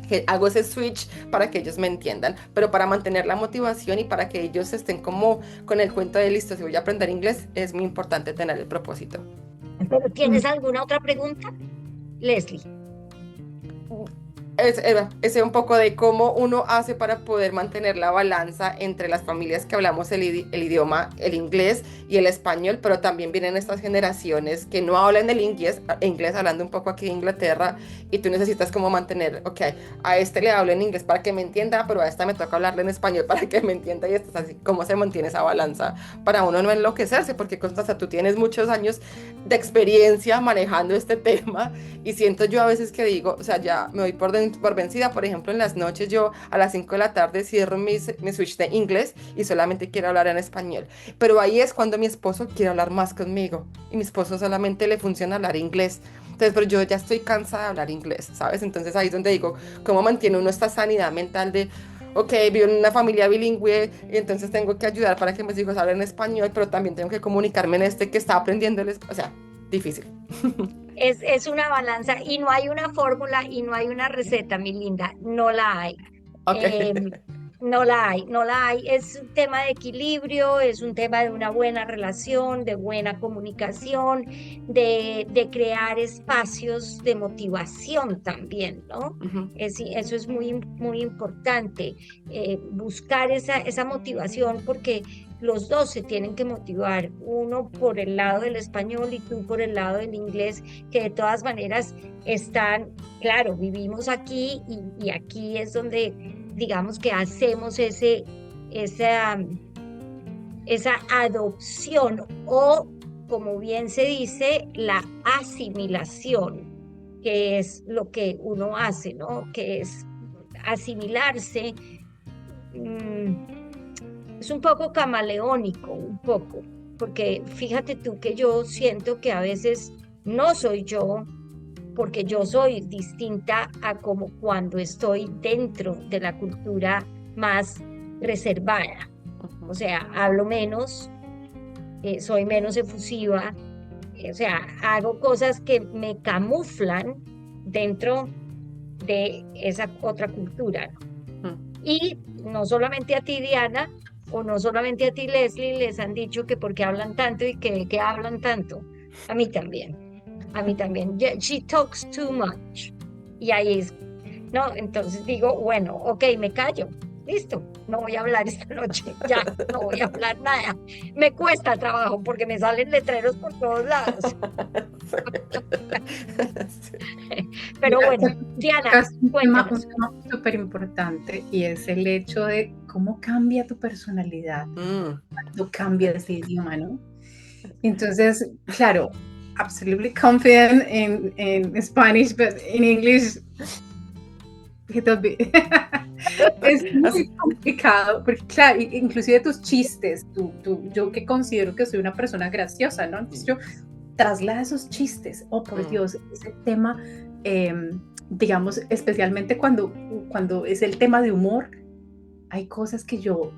S4: que hago ese switch para que ellos me entiendan, pero para mantener la motivación y para que ellos estén como con el cuento de listo, si voy a aprender inglés, es muy importante tener el propósito.
S3: ¿Pero tienes alguna otra pregunta, Leslie?
S4: Es un poco de cómo uno hace para poder mantener la balanza entre las familias que hablamos el idioma, el inglés y el español, pero también vienen estas generaciones que no hablan el inglés, hablando un poco aquí de Inglaterra, y tú necesitas como mantener, ok, a este le hablo en inglés para que me entienda, pero a esta me toca hablarle en español para que me entienda, y esto es así, cómo se mantiene esa balanza para uno no enloquecerse, porque Constanza, tú tienes muchos años de experiencia manejando este tema, y siento yo a veces que digo, o sea, ya me doy por vencida. Por ejemplo, en las noches yo a las 5 de la tarde cierro mi switch de inglés y solamente quiero hablar en español, pero ahí es cuando mi esposo quiere hablar más conmigo y mi esposo solamente le funciona hablar inglés. Entonces, pero yo ya estoy cansada de hablar inglés, ¿sabes? Entonces ahí es donde digo, ¿cómo mantiene uno esta sanidad mental de ok, vivo en una familia bilingüe y entonces tengo que ayudar para que mis hijos hablen español, pero también tengo que comunicarme en que está aprendiendo o sea, difícil.
S3: es una balanza y no hay una fórmula y no hay una receta, mi linda, no la hay.
S4: Ok.
S3: No la hay, no la hay. Es un tema de equilibrio, es un tema de una buena relación, de buena comunicación, de crear espacios de motivación también, ¿no?
S4: Ujú.
S3: Eso es muy, muy importante, buscar esa motivación porque los dos se tienen que motivar, uno por el lado del español y tú por el lado del inglés, que de todas maneras están, claro, vivimos aquí y aquí es donde digamos que hacemos esa, esa adopción o, como bien se dice, la asimilación, que es lo que uno hace, ¿no? Que es asimilarse. Es un poco camaleónico, un poco, porque fíjate tú que yo siento que a veces no soy yo, porque yo soy distinta a como cuando estoy dentro de la cultura más reservada. O sea, hablo menos, soy menos efusiva, o sea, hago cosas que me camuflan dentro de esa otra cultura, ¿no?
S4: Ujú.
S3: Y no solamente a ti, Diana, o no solamente a ti, Leslie, les han dicho que porque hablan tanto y que hablan tanto. A mí también. A mí también. She talks too much. Y ahí es, no, entonces digo, bueno, ok, me callo. Listo, no voy a hablar esta noche, ya, no voy a hablar nada. Me cuesta trabajo porque me salen letreros por todos lados.
S4: Sí.
S3: Pero
S5: Mira,
S3: bueno, Diana,
S5: tocas un
S3: cuéntanos.
S5: tema súper importante y es el hecho de cómo cambia tu personalidad cuando cambias de idioma, ¿no? Entonces, claro, absolutely confident in Spanish, but in English, it'll be- es muy complicado, porque claro, inclusive tus chistes, yo que considero que soy una persona graciosa, ¿no? Entonces yo traslada esos chistes, oh por Dios, ese tema, digamos, especialmente cuando es el tema de humor, hay cosas que yo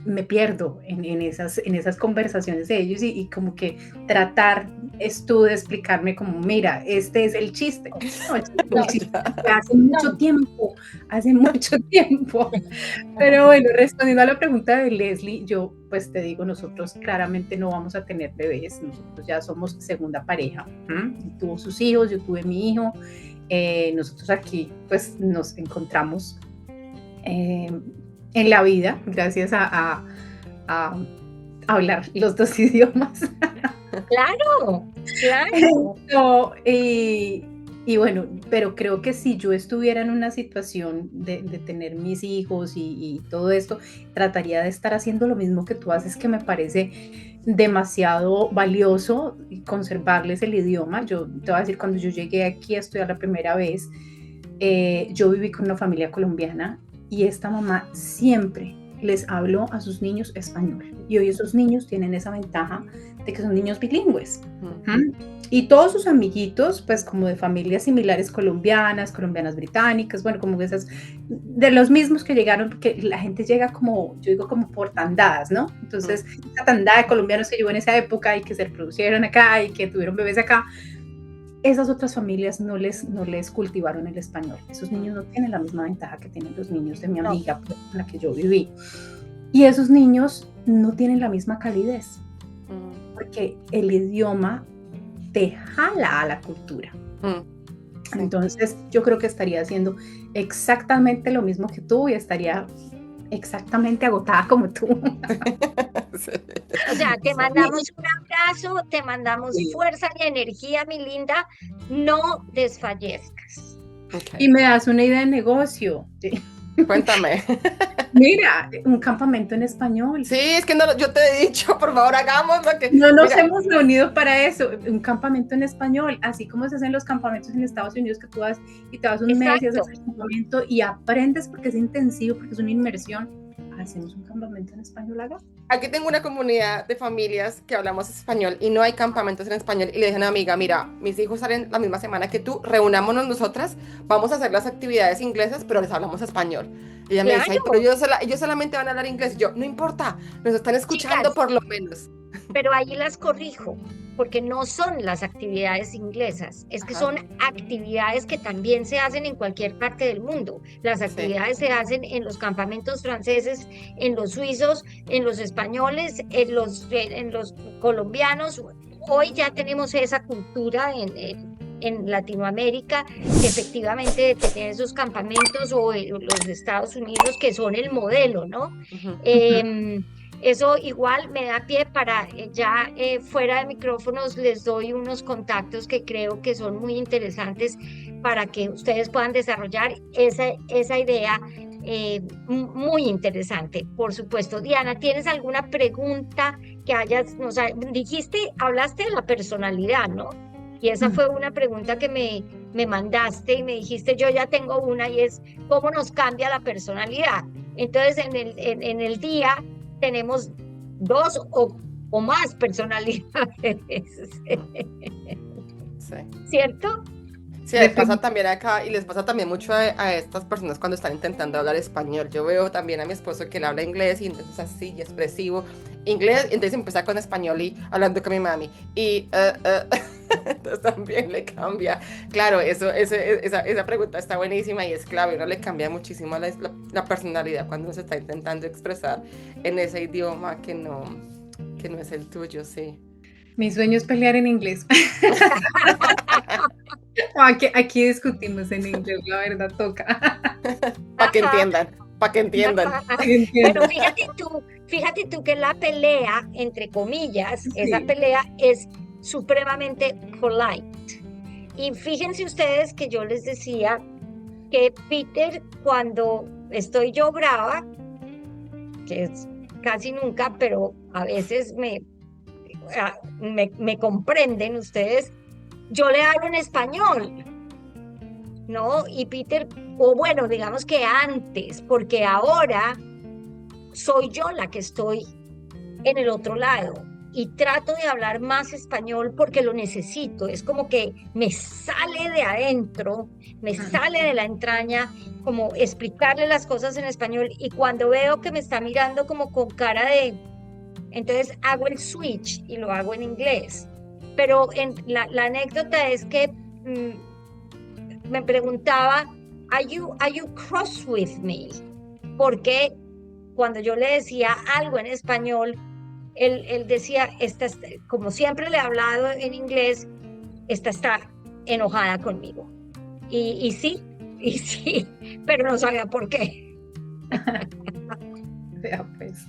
S5: me pierdo en esas conversaciones de ellos y como que tratar es tú de explicarme como, mira, este es el chiste. No, el chiste hace mucho tiempo. Pero bueno, respondiendo a la pregunta de Leslie, yo pues te digo, nosotros claramente no vamos a tener bebés, nosotros ya somos segunda pareja. Tuvo sus hijos, yo tuve mi hijo, nosotros aquí pues nos encontramos en la vida, gracias a hablar los dos idiomas.
S3: Claro, claro.
S5: No, y bueno, pero creo que si yo estuviera en una situación de tener mis hijos y todo esto, trataría de estar haciendo lo mismo que tú haces, que me parece demasiado valioso conservarles el idioma. Yo te voy a decir, cuando yo llegué aquí a estudiar la primera vez, yo viví con una familia colombiana y esta mamá siempre les habló a sus niños español. Y hoy esos niños tienen esa ventaja de que son niños bilingües. Y todos sus amiguitos, pues como de familias similares colombianas británicas, bueno, como esas, de los mismos que llegaron, porque la gente llega como, yo digo como por tandadas, ¿no? Entonces, esa tandada de colombianos que llegó en esa época y que se reproducieron acá y que tuvieron bebés acá, esas otras familias no les cultivaron el español. Esos niños no tienen la misma ventaja que tienen los niños de mi amiga con la que yo viví. Y esos niños no tienen la misma calidez, porque el idioma te jala a la cultura. Sí. Entonces, yo creo que estaría haciendo exactamente lo mismo que tú y estaría exactamente agotada como tú.
S3: Sí. O sea, te mandamos un abrazo, te mandamos fuerza y energía, mi linda. No desfallezcas.
S5: Okay. Y me das una idea de negocio. ¿Sí?
S4: Cuéntame.
S5: Mira, un campamento en español.
S4: Sí, es que no, yo te he dicho, por favor, hagámoslo.
S5: No nos hemos reunido para eso. Un campamento en español, así como se hacen los campamentos en Estados Unidos, que tú vas y te vas un mes y haces el campamento y aprendes porque es intensivo, porque es una inmersión. Hacemos un campamento en español acá.
S4: Aquí tengo una comunidad de familias que hablamos español y no hay campamentos en español. Y le dije a una amiga, mira, mis hijos salen la misma semana que tú, reunámonos nosotras, vamos a hacer las actividades inglesas, pero les hablamos español. Y ella me dice, ay, pero ellos solamente van a hablar inglés. Y yo, no importa, nos están escuchando. Chicas, por lo menos.
S3: Pero ahí las corrijo. porque no son las actividades inglesas, es que son actividades que también se hacen en cualquier parte del mundo. Las actividades se hacen en los campamentos franceses, en los suizos, en los españoles, en los colombianos. Hoy ya tenemos esa cultura en Latinoamérica, efectivamente, de tener esos campamentos, o los de Estados Unidos, que son el modelo, ¿no? Eso igual me da pie para fuera de micrófonos les doy unos contactos que creo que son muy interesantes para que ustedes puedan desarrollar esa idea muy interesante, por supuesto. Diana, ¿tienes alguna pregunta que hablaste de la personalidad, ¿no? Y esa fue una pregunta que me mandaste y me dijiste, yo ya tengo una, y es, ¿cómo nos cambia la personalidad? Entonces, en el día tenemos 2 o más personalidades.
S4: Sí.
S3: ¿Cierto?
S4: Sí, les pasa también acá, y les pasa también mucho a estas personas cuando están intentando hablar español. Yo veo también a mi esposo que él habla inglés, y entonces así, y expresivo inglés, y entonces empieza con español y hablando con mi mami, y entonces también le cambia. Claro, esa pregunta está buenísima y es clave. Uno le cambia muchísimo la personalidad cuando uno se está intentando expresar en ese idioma que no es el tuyo, sí.
S5: Mi sueño es pelear en inglés. Aquí discutimos en inglés, la verdad toca.
S4: Para que entiendan.
S3: Pero fíjate tú que la pelea, entre comillas, esa pelea es supremamente polite. Y fíjense ustedes que yo les decía que Peter, cuando estoy yo brava, que es casi nunca, pero a veces me comprenden ustedes, yo le hablo en español, ¿no? Y Peter, o bueno, digamos que antes, porque ahora soy yo la que estoy en el otro lado y trato de hablar más español porque lo necesito. Es como que me sale de adentro, me sale de la entraña, como explicarle las cosas en español, y cuando veo que me está mirando como con cara de... Entonces hago el switch y lo hago en inglés. Pero la anécdota es que me preguntaba, ¿Are you cross with me? Porque cuando yo le decía algo en español, él decía, como siempre le he hablado en inglés, esta está enojada conmigo. Y sí, pero no sabía por qué.
S5: Ya, pues.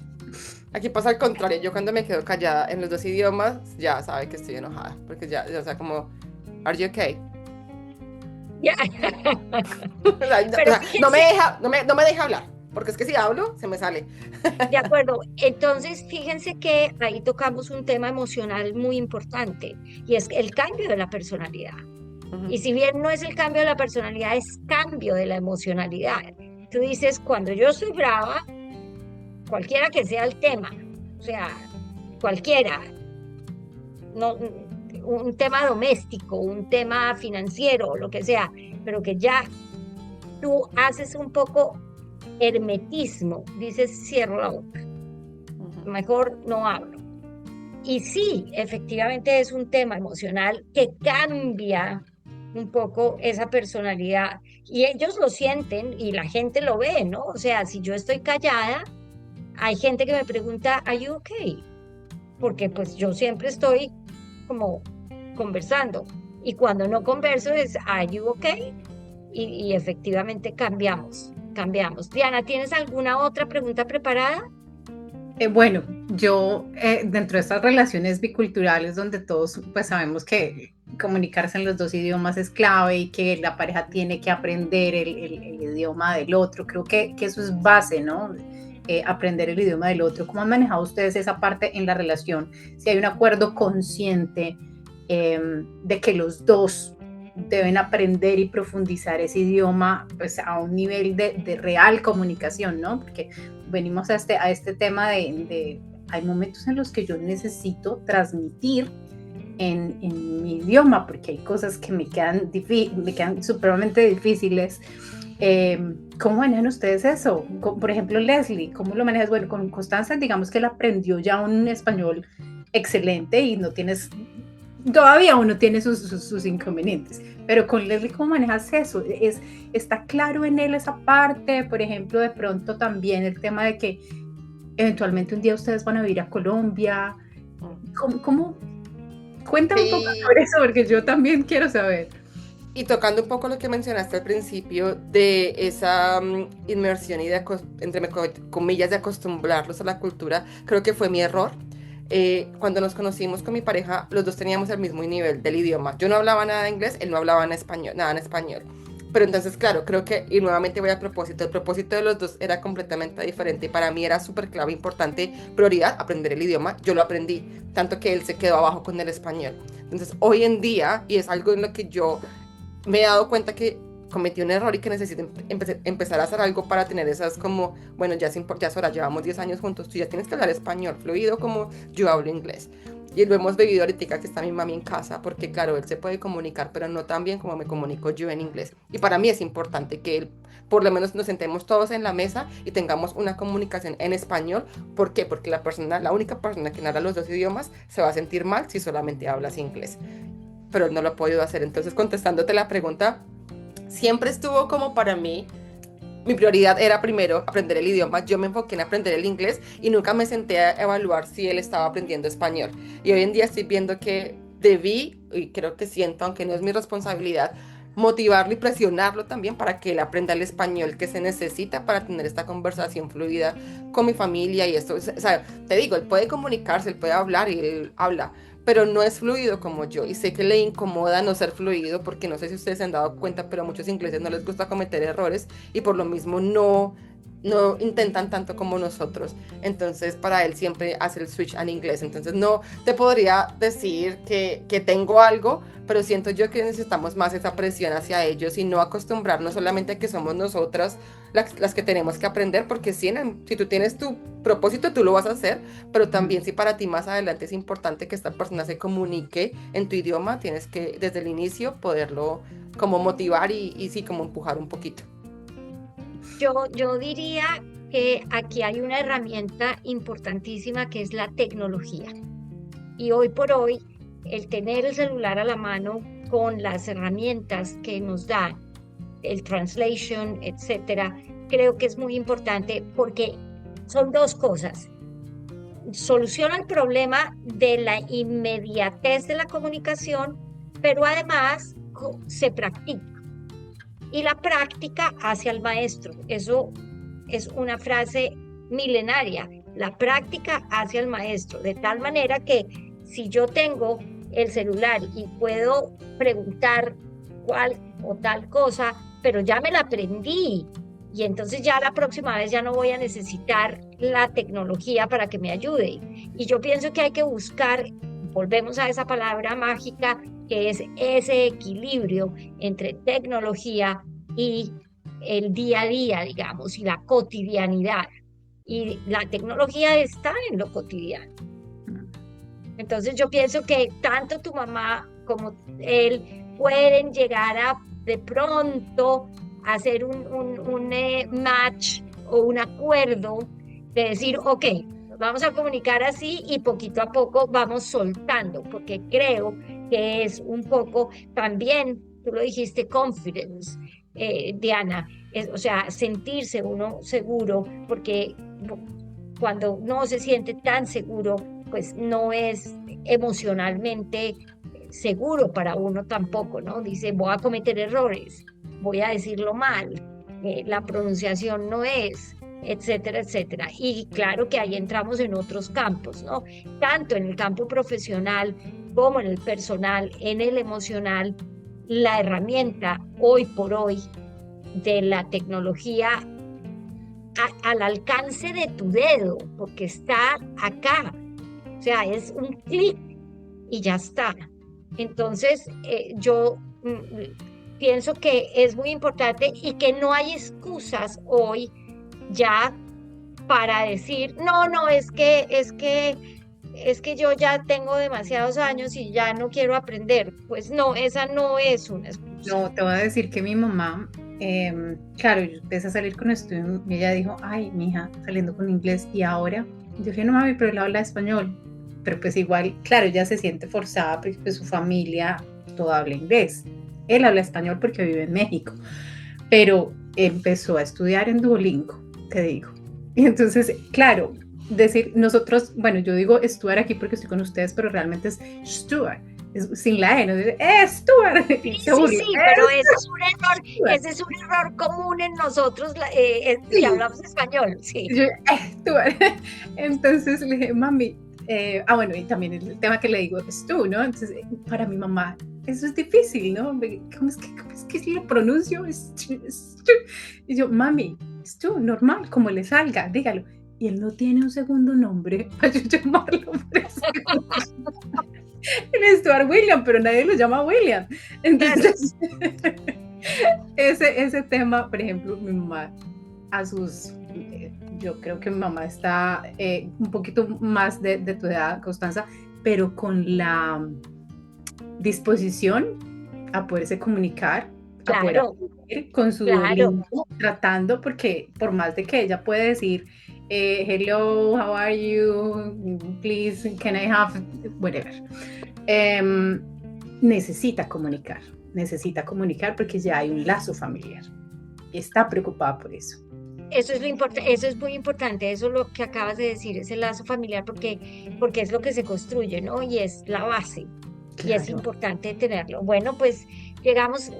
S4: Aquí pasa al contrario. Yo cuando me quedo callada en los 2 idiomas, ya sabe que estoy enojada, porque ya o sea, como, ¿Are you okay?
S3: Ya.
S4: No me deja hablar, porque es que si hablo, se me sale.
S3: De acuerdo. Entonces, fíjense que ahí tocamos un tema emocional muy importante, y es el cambio de la personalidad. Y si bien no es el cambio de la personalidad, es cambio de la emocionalidad. Tú dices, cuando yo estoy brava, cualquiera que sea el tema, o sea, cualquiera, no, un tema doméstico, un tema financiero, lo que sea, pero que ya tú haces un poco hermetismo, dices, cierro la boca, mejor no hablo. Y sí, efectivamente es un tema emocional que cambia un poco esa personalidad, y ellos lo sienten y la gente lo ve, ¿no? O sea, si yo estoy callada, hay gente que me pregunta, ¿Are you okay? Porque pues yo siempre estoy como conversando, y cuando no converso es, ¿Are you okay? Y efectivamente cambiamos. Diana, ¿tienes alguna otra pregunta preparada?
S5: Bueno, yo dentro de estas relaciones biculturales donde todos pues sabemos que comunicarse en los 2 idiomas es clave y que la pareja tiene que aprender el idioma del otro, creo que eso es base, ¿no? Aprender el idioma del otro. ¿Cómo han manejado ustedes esa parte en la relación? Si hay un acuerdo consciente de que los 2 deben aprender y profundizar ese idioma pues a un nivel de real comunicación, ¿no? Porque venimos a este tema de hay momentos en los que yo necesito transmitir en mi idioma, porque hay cosas que me quedan supremamente difíciles. ¿Cómo manejan ustedes eso? Por ejemplo, Leslie, ¿cómo lo manejas? Bueno, con Constanza, digamos que él aprendió ya un español excelente y no tienes todavía uno tiene sus inconvenientes, pero con Leslie, ¿cómo manejas eso? ¿Está claro en él esa parte? Por ejemplo, de pronto también el tema de que eventualmente un día ustedes van a vivir a Colombia. ¿Cómo? Cuéntame un poco
S4: Sí.
S5: sobre eso, porque yo también quiero saber.
S4: Y tocando un poco lo que mencionaste al principio de esa inmersión y de, entre comillas, de acostumbrarlos a la cultura, creo que fue mi error. Cuando nos conocimos con mi pareja, los dos teníamos el mismo nivel del idioma. Yo no hablaba nada de inglés, él no hablaba en español, nada en español. Pero entonces, claro, creo que, y nuevamente voy al propósito, el propósito de los dos era completamente diferente. Y para mí era súper clave, importante, prioridad, aprender el idioma. Yo lo aprendí, tanto que él se quedó abajo con el español. Entonces, hoy en día, y es algo en lo que yo me he dado cuenta que cometí un error y que necesito empezar a hacer algo para tener esas como, bueno, ya es hora, llevamos 10 años juntos, tú ya tienes que hablar español fluido como yo hablo inglés. Y lo hemos vivido ahorita que está mi mami en casa, porque claro, él se puede comunicar, pero no tan bien como me comunico yo en inglés. Y para mí es importante que él, por lo menos nos sentemos todos en la mesa y tengamos una comunicación en español. ¿Por qué? Porque la única persona que habla los dos idiomas se va a sentir mal si solamente hablas inglés. Pero no lo he podido hacer. Entonces, contestándote la pregunta, siempre estuvo como para mí, mi prioridad era primero aprender el idioma. Yo me enfoqué en aprender el inglés y nunca me senté a evaluar si él estaba aprendiendo español. Y hoy en día estoy viendo que debí, y creo que siento, aunque no es mi responsabilidad, motivarlo y presionarlo también para que él aprenda el español que se necesita para tener esta conversación fluida con mi familia y esto. O sea, te digo, él puede comunicarse, él puede hablar y él habla, pero no es fluido como yo. Y sé que le incomoda no ser fluido porque no sé si ustedes se han dado cuenta, pero a muchos ingleses no les gusta cometer errores y por lo mismo no intentan tanto como nosotros. Entonces, para él siempre hace el switch al inglés. Entonces, no te podría decir que tengo algo, pero siento yo que necesitamos más esa presión hacia ellos y no acostumbrarnos solamente a que somos nosotras las que tenemos que aprender, porque si tú tienes tu propósito, tú lo vas a hacer, pero también si para ti más adelante es importante que esta persona se comunique en tu idioma, tienes que desde el inicio poderlo como motivar y sí, como empujar un poquito.
S3: Yo diría que aquí hay una herramienta importantísima que es la tecnología. Y hoy por hoy, el tener el celular a la mano con las herramientas que nos da el translation, etcétera, creo que es muy importante porque son dos cosas. Soluciona el problema de la inmediatez de la comunicación, pero además se practica. Y la práctica hace al maestro. Eso es una frase milenaria. La práctica hace al maestro. De tal manera que si yo tengo el celular y puedo preguntar cuál o tal cosa, pero ya me la aprendí. Y entonces ya la próxima vez ya no voy a necesitar la tecnología para que me ayude. Y yo pienso que hay que buscar, volvemos a esa palabra mágica, que es ese equilibrio entre tecnología y el día a día, digamos, y la cotidianidad. Y la tecnología está en lo cotidiano. Entonces yo pienso que tanto tu mamá como él pueden llegar a de pronto hacer un match o un acuerdo de decir, ok, vamos a comunicar así y poquito a poco vamos soltando, porque creo que es un poco también, tú lo dijiste, confidence, Diana, o sea, sentirse uno seguro, porque cuando no se siente tan seguro, pues no es emocionalmente seguro para uno tampoco, ¿no? Dice, voy a cometer errores, voy a decirlo mal, la pronunciación no es, etcétera, etcétera. Y claro que ahí entramos en otros campos, ¿no? Tanto en el campo profesional como en el personal, en el emocional, la herramienta hoy por hoy de la tecnología al alcance de tu dedo, porque está acá, o sea, es un clic y ya está. Entonces, yo pienso que es muy importante y que no hay excusas hoy ya para decir, no, es que yo ya tengo demasiados años y ya no quiero aprender. Pues no, esa no es una excusa.
S5: No, te voy a decir que mi mamá, claro, yo empecé a salir con estudio y ella dijo, ay, mi hija, saliendo con inglés, y ahora, yo dije, no mami, pero él habla español. pero pues igual, claro, ella se siente forzada porque pues su familia todo habla inglés. Él habla español porque vive en México, pero empezó a estudiar en Duolingo, te digo. Y entonces, claro, decir nosotros, bueno, yo digo Stuart aquí porque estoy con ustedes, pero realmente es Stuart, sin la E, no dice, Stuart.
S3: Sí, pero ese es un error común en nosotros que hablamos español, sí.
S5: Yo, Stuart. Entonces le dije, mami, bueno, y también el tema que le digo es tú, ¿no? Entonces, para mi mamá, eso es difícil, ¿no? ¿Cómo es que lo pronuncio? Y yo, mami, es tú, normal, como le salga, dígalo. Y él no tiene un segundo nombre para yo llamarlo por eso. Él es Stuart William, pero nadie lo llama William. Entonces, ese tema, por ejemplo, mi mamá yo creo que mi mamá está un poquito más de tu edad, Constanza, pero con la disposición a poderse comunicar, a poder aprender con su Duolingo, tratando, porque por más de que ella puede decir hello, how are you, please, can I have, whatever, necesita comunicar porque ya hay un lazo familiar y está preocupada por eso.
S3: Eso es muy importante, eso es lo que acabas de decir, ese lazo familiar, porque es lo que se construye, ¿no? Y es la base, claro. Y es importante tenerlo. Bueno, pues llegamos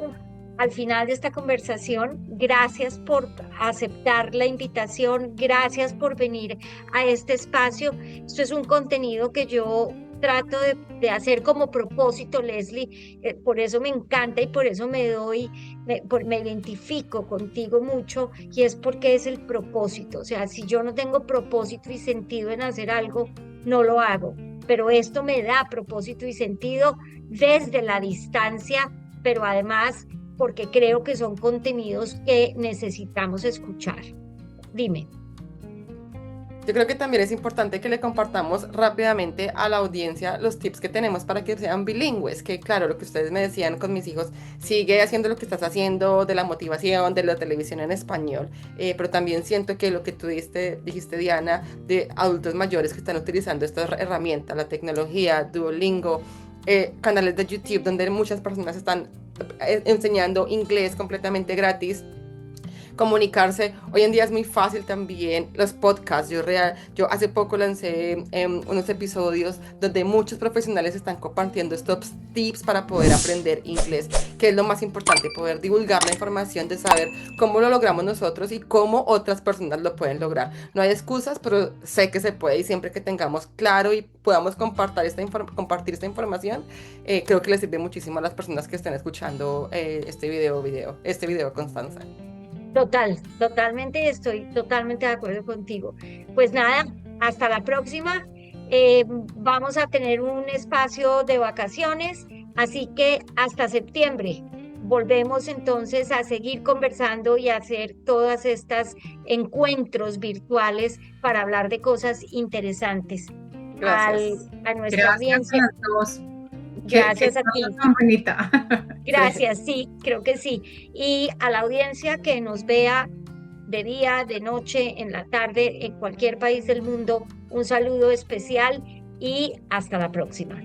S3: al final de esta conversación. Gracias por aceptar la invitación, gracias por venir a este espacio. Esto es un contenido que yo trato de hacer como propósito, Leslie, por eso me encanta y por eso me identifico contigo mucho, y es porque es el propósito. O sea, si yo no tengo propósito y sentido en hacer algo, no lo hago, pero esto me da propósito y sentido desde la distancia, pero además porque creo que son contenidos que necesitamos escuchar. Dime.
S4: Yo creo que también es importante que le compartamos rápidamente a la audiencia los tips que tenemos para que sean bilingües, que claro, lo que ustedes me decían con mis hijos, sigue haciendo lo que estás haciendo, de la motivación, de la televisión en español, pero también siento que lo que tú dijiste, Diana, de adultos mayores que están utilizando estas herramientas, la tecnología, Duolingo, canales de YouTube donde muchas personas están enseñando inglés completamente gratis. Comunicarse, hoy en día es muy fácil también, los podcasts, yo hace poco lancé unos episodios donde muchos profesionales están compartiendo estos tips para poder aprender inglés, que es lo más importante, poder divulgar la información de saber cómo lo logramos nosotros y cómo otras personas lo pueden lograr. No hay excusas, pero sé que se puede, y siempre que tengamos claro y podamos compartir esta información, creo que les sirve muchísimo a las personas que estén escuchando este video, Constanza.
S3: Totalmente, estoy totalmente de acuerdo contigo. Pues nada, hasta la próxima. Vamos a tener un espacio de vacaciones, así que hasta septiembre volvemos entonces a seguir conversando y a hacer todas estas encuentros virtuales para hablar de cosas interesantes.
S4: Gracias.
S3: A nuestra audiencia.
S5: A todos.
S3: Gracias a ti.
S5: Tan bonita.
S3: Gracias, sí, creo que sí. Y a la audiencia que nos vea de día, de noche, en la tarde, en cualquier país del mundo, un saludo especial y hasta la próxima.